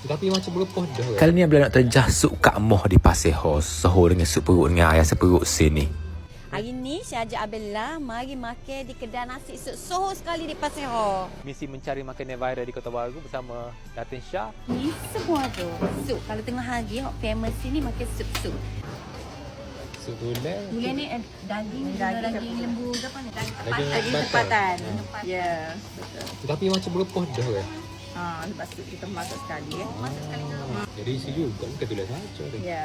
Tapi macam berupuh dah. Kali ni bila nak terjah sup Kak Moh di Pasir Hos, sahur dengan sup perut dengan ayam seperut sini. Hari ni saya ajak Abella mari makan di kedai nasi sup Soho sekali di Pasir Hos. Misi mencari makanan viral di Kota Baru bersama Datin Shah. Ni semua tu. Sup kalau tengah hari hok famous sini makan sup-sup. Sup gulai. Gulai ni daging lembu ke apa ni? Daging tempatan. Ya, betul. Tapi macam berupuh dah kan. Lepas tu kita masak sekali ya. Masak sekali. Jadi isi juga bukan tulis saja. Ya.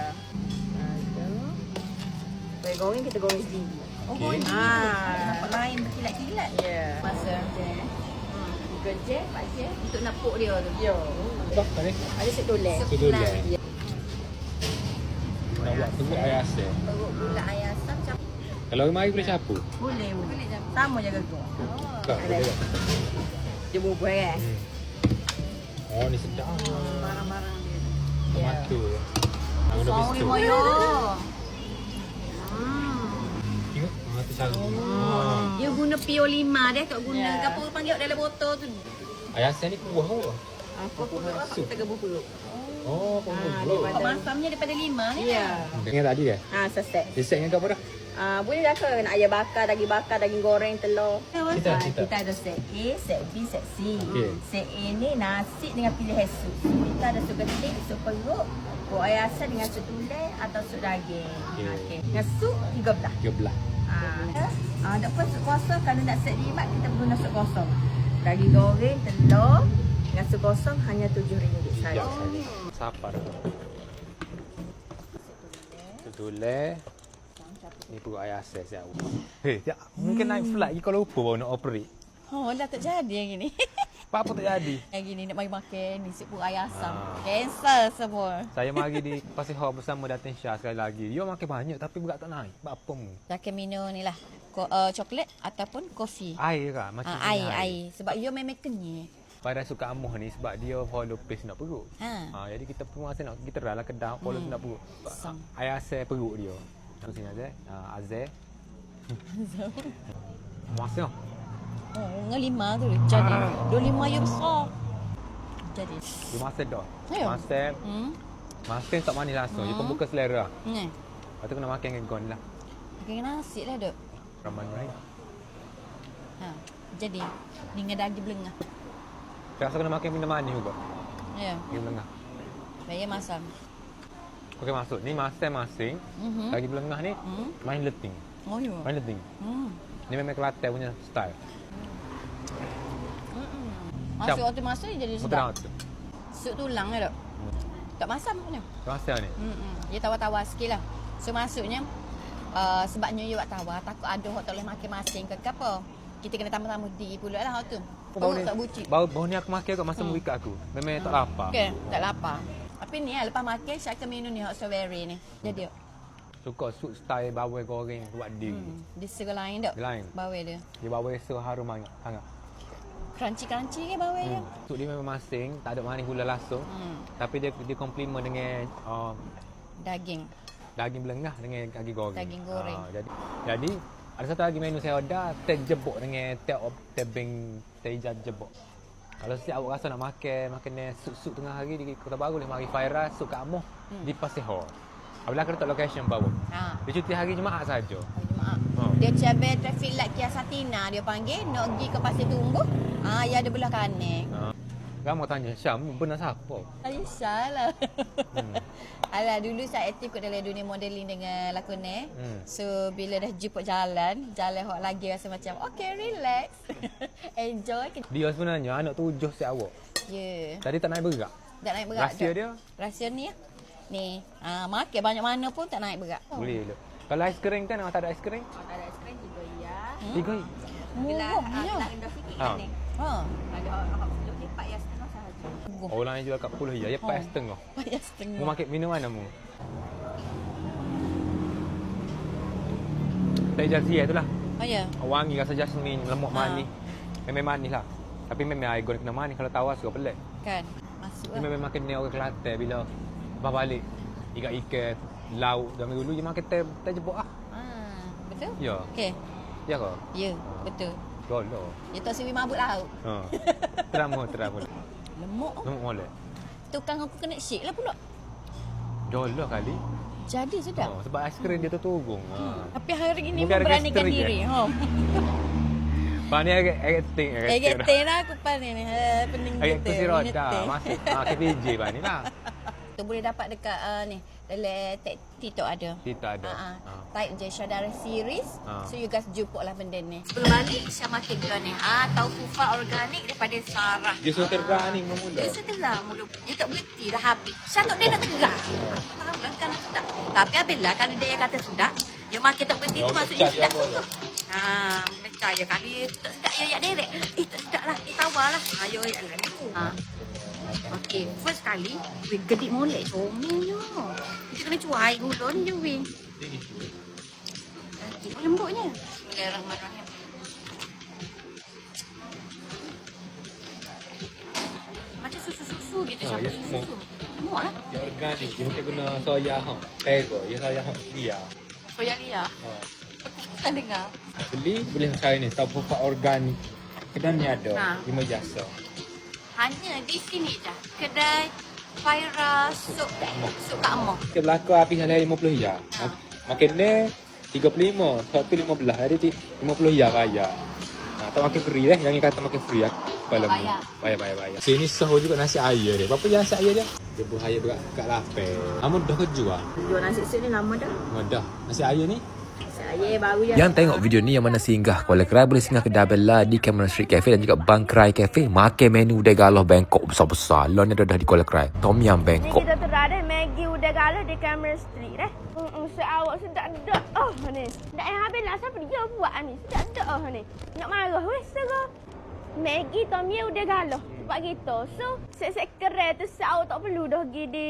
Kita goreng, kita goreng sendiri. Oh, goreng. Nampak lain berkilat-kilat. Ya. Masa kerja, Pak Cik, untuk napuk dia tu. Ya. Apa ni? Ada sup dolek. Sup dolek. Ya. Nak buat perut ayam asam. Perut gula ayam asam macam Kalau mari boleh campur. boleh. Sama je gegung. Tak boleh. Dia bubur kan? Oh, ni sedap. Marang-marang dia. Tomato. Ada Sorry, biskut. Moyo. Tengok. Tu cara. Dia guna PO5 dia kat guna apa panggil dalam botol tu. Ayam asam ni kuah ke? Apa apa kita gebuk perut. Oh, kuah. Kau masamnya daripada 5 ni. Ya. Dengan tadi ke? Sesek. Resep dengan apa dah? Boleh dah ke nak ayam bakar, daging goreng, telur. Kita. Kita ada set A, set B, set C. Okey. Set A ni nasi dengan pilihan sup. Kita ada sup ketik, sup perut, kuah ayam asam dengan sup tulai atau sup daging. Okey. Dengan sup 13. 13. Tak apa sup kosong kalau nak set 5 kita guna sup kosong. Daging goreng, telur dengan sup kosong hanya RM7 saja. Siapa dah? Tudulai. Ni perut ayam asam siap. Mungkin naik flight lagi kalau lupa baru nak operate. Oh, dah tak jadi yang gini. Apa tak jadi? Yang gini nak mari makan ni sup perut ayam asam. Cancel semua. Saya mari di Pasir Hos bersama Datin Shah sekali lagi. Dia makan banyak tapi berat tak naik. Buat apa mu? Saya minum ni lah. Coklat ataupun kopi. Air lah. Macam Air. Sebab dia memang kenyang. Pada suka amuh ni sebab dia follow pace nak perut. Jadi kita pun rasa nak kita dah lah kedah follow nak perut. Ayam asam perut dia. Terus sini aja. Azeh. Masih. Dengan 5 tu jadi. 25 yang besar. Jadi. Dia masak dah. Ya. Masak. Masak tak manis langsung. Dia pembuka selera. Lepas tu kena makan dengan gon lah. Makan nasi lah duk. Ramai lain. Jadi. Ni dengan daging belengah. Saya rasa kena makan minum manis juga. Ya. Daging belengah. Bayar masam. Okey masuk. Ni masak masing. Daging belengah ni main leting. Oh ya. Main leting. Ni memang Kelantan punya style. Masuk waktu masuk dia jadi sedap. Betul. Sup tulang ni duk. Tak masam punya. Rasa ni. Dia tawar-tawar sikit lah. So maksudnya sebabnya you buat tawar takut ada orang tak boleh makan masing ke apa. Kita kena tambah-tambah di pula lah hot tu. Perut tak bucik. Bau ni aku makan kat masa mu ikat aku. Memang tak lapar. Okey, tak lapar. Tapi ni lepas makan saya akan minum ni hot strawberry ni. Jadi Suka sup style bawang goreng buat dia. di segala lain tak? Lain. Bawang dia. Dia bawang so harum sangat. Crunchy ke bawang dia? Sup dia memang masing, tak ada manis gula langsung. Tapi dia komplement dengan Daging. daging belengah dengan daging goreng. Daging goreng. Jadi ada satu lagi menu saya order teh jebok dengan teh beng teh hijau jebok. Kalau siap awak rasa nak makan sup tengah hari di Kota Baru boleh mari Faira sup Kak Moh di Pasir Hos. Apabila kita letak location baru. Dia cuti hari Jumaat saja. Jumaat. Dia cabai traffic light Kia Satina dia panggil nak pergi ke Pasir Tunggu. Ya ada belah kanan. Kamu tanya Syam benar siapa? Aisyah lah. Alah dulu saya aktif kat dalam dunia modeling dengan lakonan. So bila dah jumpa jalan hok lagi rasa macam okay relax. Enjoy. Dia sebenarnya anak 7 si awak. Ya. Tadi tak naik berat. Tak naik berat. Rahsia dia? Rahsia ni ya. Ni, makan banyak mana pun tak naik berat. Boleh dulu. Kalau aiskrim kan tak ada aiskrim? Tak ada aiskrim juga ya. 3. Murahnya. Ha. Ada orang lebih 4 yang setengah sahaja. Orang yang jual kat 10 ya, 4,5. 4 yang setengah. Mu makan minum mana mu? Teh jazia itulah. Oh ya. Wangi rasa jasmin, lemak manis. Memang manis lah. Tapi memang air goreng kena manis. Kalau tawar suka pelik. Kan. Masuk Dia memang makan ni orang Kelantan bila lepas balik ikan-ikan lauk zaman dulu dia makan teh jebok ah. Betul? Ya. Okey. Ya ke? Ya, betul. Golo. Dia tak sewi mabuk laut. Terang. Lemuk. Lemak molek. tukang aku kena shake lah pula. Dolah kali. Jadi sedap. Sebab aiskrim dia terturung. Tapi hari ini Mungkin ada memberanikan gastrik, diri. Bani agak ting. Lah aku pandai ni. Pening Agak kita. kursi roda. Masuk KPJ Bani lah. Tu boleh dapat dekat ni. Dalam TikTok ada. Kita ada. Type je Syadara series. So you guys jumpa lah benda ni. Sebelum balik saya makan dia ni. Tahu kufa organik daripada Sarah. Dia suruh terang ni mula. Dia setelah mula. Dia tak berhenti dah habis. Saya tak dia nak tegak. Faham kan kan sedap. Tapi apabila kalau dia kata sedap, dia makan tak berhenti tu maksudnya sedap tu. Percaya kali tak sedap ya derek. Tak sedap lah. Tawar lah. Ayo ya lah. Okey, first kali we gedik molek comelnya. Kita kena cuai gula ni je weh. Lembutnya. Bismillahirrahmanirrahim. Macam susu-susu gitu sampai susu. Semua lah. Dia organik. Dia mungkin guna soya hang. Tego, ya soya hang dia. Soya liar. Tak dengar. Beli boleh cari ni. Tahu pupuk organik. Kedai ni ada. 5 jasa. Hanya di sini je. Kedai Faira Sup Kak Moh. Kita belakang habis dalam 50 ya. Makan ni 35, satu 15. Hari 50 ya bayar. Tak makan free lah. Yang kata makan free bayar. Sini sahur juga nasi air dia. Berapa je nasi air dia? Dia buah air kat lapar. Kamu dah kerja ah? Jual nasi sini lama dah. Dah. Nasi air ni? Saya baru je. Yang tengok video ni yang mana singgah Kuala Krai boleh singgah kedai Bella di Cameron Street Cafe dan juga Bangkrai Cafe. Makan menu udai galah Bangkok besar-besar. Lo ni dah di Kuala Krai. Tom Yum Bangkok. Ni kita terang deh Maggi udai galah di Cameron Street deh. Seawak sedap dak ni. Dak yang habis lah siapa dia buat ni. Sedap dak ni. Nak marah weh serah. Maggi Tom Yum udai galah. Sebab gitu. So, sek-sek keren tu seawak tak perlu dah pergi di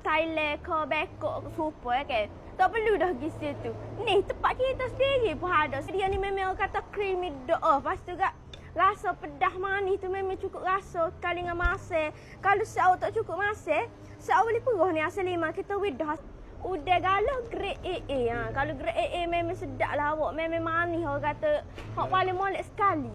Thailand ke Bangkok ke Fupo kan. Tak perlu dah pergi situ. Ni tempat kita sendiri pun ada. Dia ni memang orang kata creamy dough. Lepas tu kat rasa pedas manis tu memang cukup rasa. Kali dengan masak. Kalau seawak tak cukup masak, seawak boleh perah ni asal lima kita widah. Udah galah grade AA. Kalau grade AA memang sedap lah awak. Memang manis orang kata. Hak paling molek sekali.